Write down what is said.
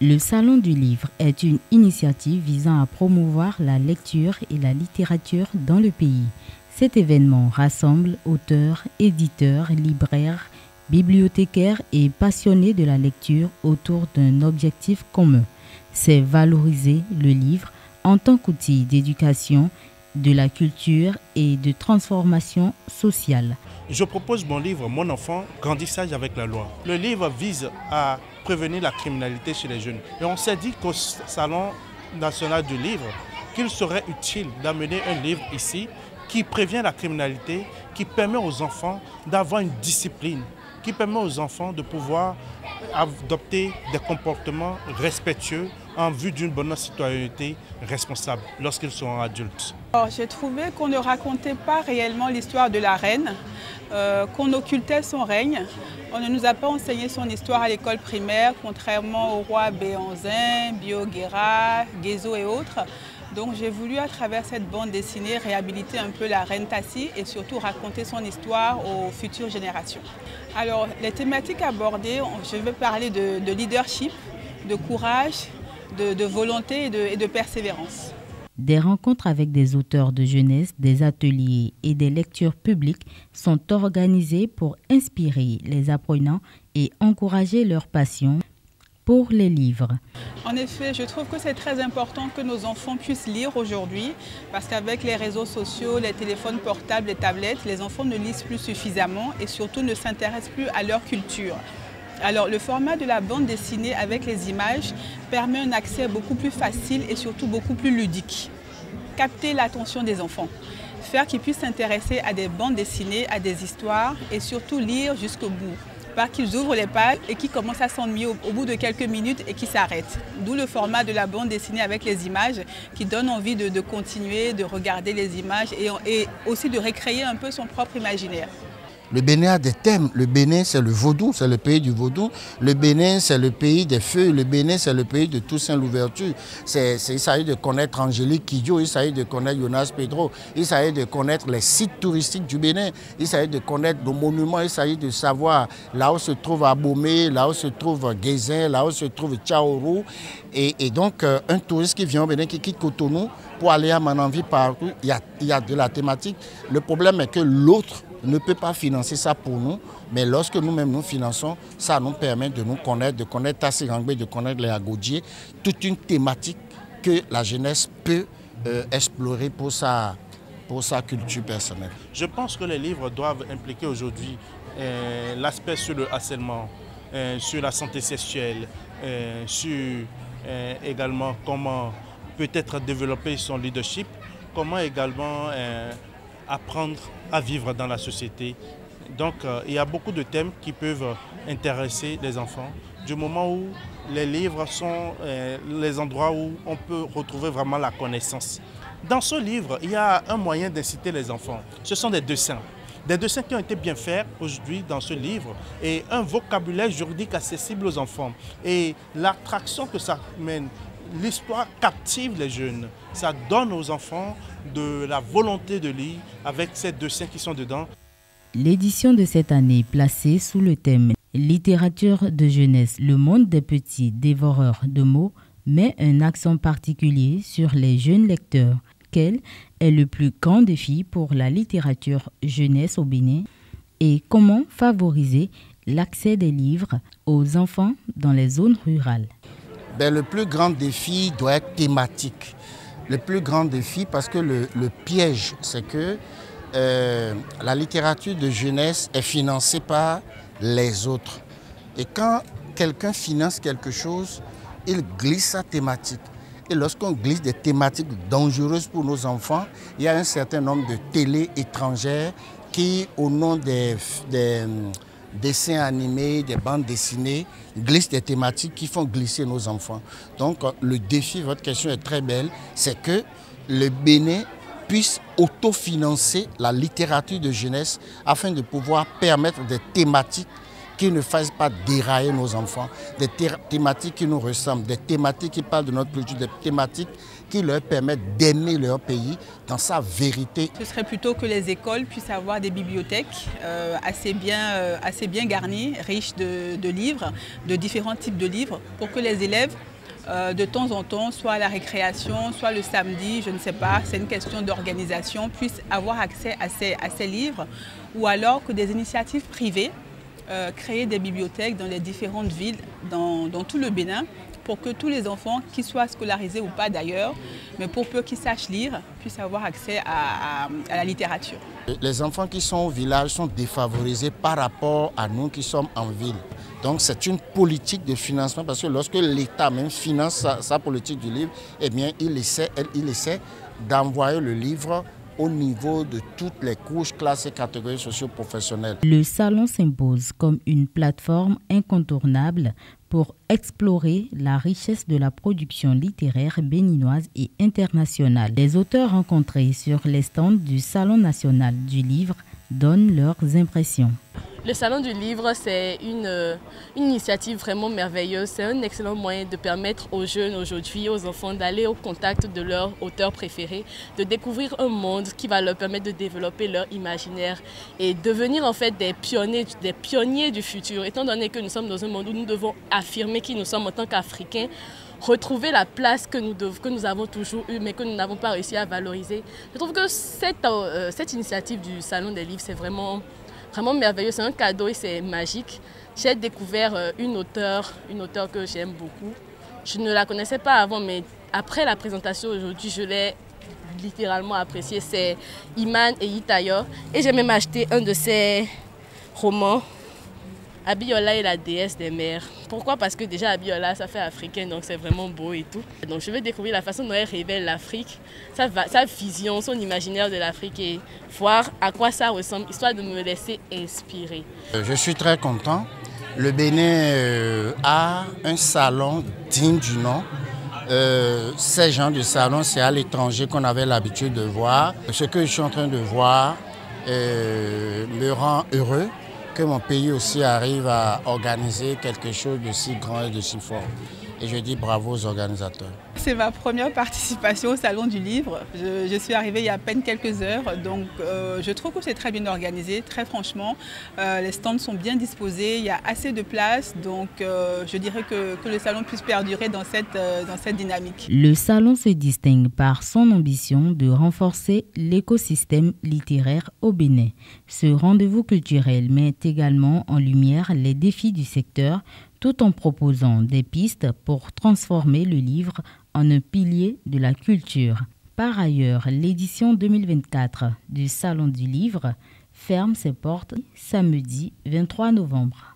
Le Salon du Livre est une initiative visant à promouvoir la lecture et la littérature dans le pays. Cet événement rassemble auteurs, éditeurs, libraires, bibliothécaires et passionnés de la lecture autour d'un objectif commun. C'est valoriser le livre en tant qu'outil d'éducation, de la culture et de transformation sociale. Je propose mon livre « Mon enfant, grandissage avec la loi ». Le livre vise à prévenir la criminalité chez les jeunes. Et on s'est dit qu'au Salon national du livre, qu'il serait utile d'amener un livre ici qui prévient la criminalité, qui permet aux enfants d'avoir une discipline, qui permet aux enfants de pouvoir adopter des comportements respectueux en vue d'une bonne citoyenneté responsable lorsqu'ils seront adultes. J'ai trouvé qu'on ne racontait pas réellement l'histoire de la reine, qu'on occultait son règne. On ne nous a pas enseigné son histoire à l'école primaire, contrairement aux rois Béhanzin, Bioguéra, Guézo et autres. Donc j'ai voulu, à travers cette bande dessinée, réhabiliter un peu la reine Tassi et surtout raconter son histoire aux futures générations. Alors, les thématiques abordées, je vais parler de leadership, de courage, de volonté et de persévérance. Des rencontres avec des auteurs de jeunesse, des ateliers et des lectures publiques sont organisées pour inspirer les apprenants et encourager leur passion pour les livres. En effet, je trouve que c'est très important que nos enfants puissent lire aujourd'hui parce qu'avec les réseaux sociaux, les téléphones portables, les tablettes, les enfants ne lisent plus suffisamment et surtout ne s'intéressent plus à leur culture. Alors le format de la bande dessinée avec les images permet un accès beaucoup plus facile et surtout beaucoup plus ludique. Capter l'attention des enfants, faire qu'ils puissent s'intéresser à des bandes dessinées, à des histoires et surtout lire jusqu'au bout. Pas qu'ils ouvrent les pages et qu'ils commencent à s'ennuyer au bout de quelques minutes et qu'ils s'arrêtent. D'où le format de la bande dessinée avec les images qui donne envie de continuer, de regarder les images et aussi de recréer un peu son propre imaginaire. Le Bénin a des thèmes. Le Bénin, c'est le vaudou, c'est le pays du vaudou. Le Bénin, c'est le pays des feux. Le Bénin, c'est le pays de Toussaint Louverture. Il s'agit de connaître Angélique Kidjo, il s'agit de connaître Jonas Pedro, il s'agit de connaître les sites touristiques du Bénin, il s'agit de connaître nos monuments, il s'agit de savoir là où se trouve Abomey, là où se trouve Guézin, là où se trouve Tchaourou. Et donc, un touriste qui vient au Bénin, qui quitte Cotonou pour aller à Mananvi partout, il y a de la thématique. Le problème est que l'autre ne peut pas financer ça pour nous, mais lorsque nous-mêmes nous finançons, ça nous permet de nous connaître, de connaître Tassi Rangbe, de connaître les Agodjier, toute une thématique que la jeunesse peut explorer pour sa culture personnelle. Je pense que les livres doivent impliquer aujourd'hui l'aspect sur le harcèlement, sur la santé sexuelle, sur également comment peut-être développer son leadership, comment également apprendre à vivre dans la société. Donc il y a beaucoup de thèmes qui peuvent intéresser les enfants, du moment où les livres sont les endroits où on peut retrouver vraiment la connaissance. Dans ce livre, il y a un moyen d'inciter les enfants. Ce sont des dessins qui ont été bien faits aujourd'hui dans ce livre et un vocabulaire juridique accessible aux enfants. Et l'attraction que ça mène, l'histoire captive les jeunes. Ça donne aux enfants de la volonté de lire avec ces dessins qui sont dedans. L'édition de cette année, placée sous le thème « Littérature de jeunesse, le monde des petits dévoreurs de mots », met un accent particulier sur les jeunes lecteurs. Quel est le plus grand défi pour la littérature jeunesse au Bénin et comment favoriser l'accès des livres aux enfants dans les zones rurales? Le plus grand défi doit être thématique. Le plus grand défi parce que le piège, c'est que la littérature de jeunesse est financée par les autres. Et quand quelqu'un finance quelque chose, il glisse sa thématique. Et lorsqu'on glisse des thématiques dangereuses pour nos enfants, il y a un certain nombre de télés étrangères qui, au nom des dessins animés, des bandes dessinées, glissent des thématiques qui font glisser nos enfants. Donc le défi, votre question est très belle, c'est que le Bénin puisse autofinancer la littérature de jeunesse afin de pouvoir permettre des thématiques qui ne fassent pas dérailler nos enfants, des thématiques qui nous ressemblent, des thématiques qui parlent de notre culture, des thématiques qui leur permettent d'aimer leur pays dans sa vérité. Ce serait plutôt que les écoles puissent avoir des bibliothèques assez bien garnies, riches de livres, de différents types de livres, pour que les élèves de temps en temps, soit à la récréation, soit le samedi, je ne sais pas, c'est une question d'organisation, puissent avoir accès à ces livres, ou alors que des initiatives privées créer des bibliothèques dans les différentes villes, dans tout le Bénin, pour que tous les enfants, qu'ils soient scolarisés ou pas d'ailleurs, mais pour peu qu'ils sachent lire, puissent avoir accès à la littérature. Les enfants qui sont au village sont défavorisés par rapport à nous qui sommes en ville. Donc c'est une politique de financement parce que lorsque l'État même finance sa politique du livre, eh bien il essaie d'envoyer le livre au niveau de toutes les couches, classes et catégories socio-professionnelles. Le salon s'impose comme une plateforme incontournable pour explorer la richesse de la production littéraire béninoise et internationale. Les auteurs rencontrés sur les stands du Salon national du livre donnent leurs impressions. Le Salon du livre, c'est une initiative vraiment merveilleuse. C'est un excellent moyen de permettre aux jeunes aujourd'hui, aux enfants, d'aller au contact de leur auteur préféré, de découvrir un monde qui va leur permettre de développer leur imaginaire et devenir en fait des pionniers du futur. Étant donné que nous sommes dans un monde où nous devons affirmer qui nous sommes en tant qu'Africains, retrouver la place que nous avons toujours eue mais que nous n'avons pas réussi à valoriser. Je trouve que cette initiative du Salon des livres, c'est vraiment merveilleux, c'est un cadeau et c'est magique. J'ai découvert une auteure que j'aime beaucoup. Je ne la connaissais pas avant, mais après la présentation aujourd'hui, je l'ai littéralement appréciée. C'est Iman Eyitayor et j'ai même acheté un de ses romans, Abiola et la déesse des mers. Pourquoi? Parce que déjà Abiola, ça fait africain, donc c'est vraiment beau et tout. Donc je vais découvrir la façon dont elle révèle l'Afrique, sa vision, son imaginaire de l'Afrique et voir à quoi ça ressemble, histoire de me laisser inspirer. Je suis très content. Le Bénin a un salon digne du nom. Ces genres de salons, c'est à l'étranger qu'on avait l'habitude de voir. Ce que je suis en train de voir me rend heureux que mon pays aussi arrive à organiser quelque chose de si grand et de si fort. Et je dis bravo aux organisateurs. C'est ma première participation au Salon du Livre. Je suis arrivée il y a à peine quelques heures, donc je trouve que c'est très bien organisé, très franchement. Les stands sont bien disposés, il y a assez de place, donc je dirais que le salon puisse perdurer dans cette dynamique. Le salon se distingue par son ambition de renforcer l'écosystème littéraire au Bénin. Ce rendez-vous culturel met également en lumière les défis du secteur, tout en proposant des pistes pour transformer le livre en un pilier de la culture. Par ailleurs, l'édition 2024 du Salon du Livre ferme ses portes samedi 23 novembre.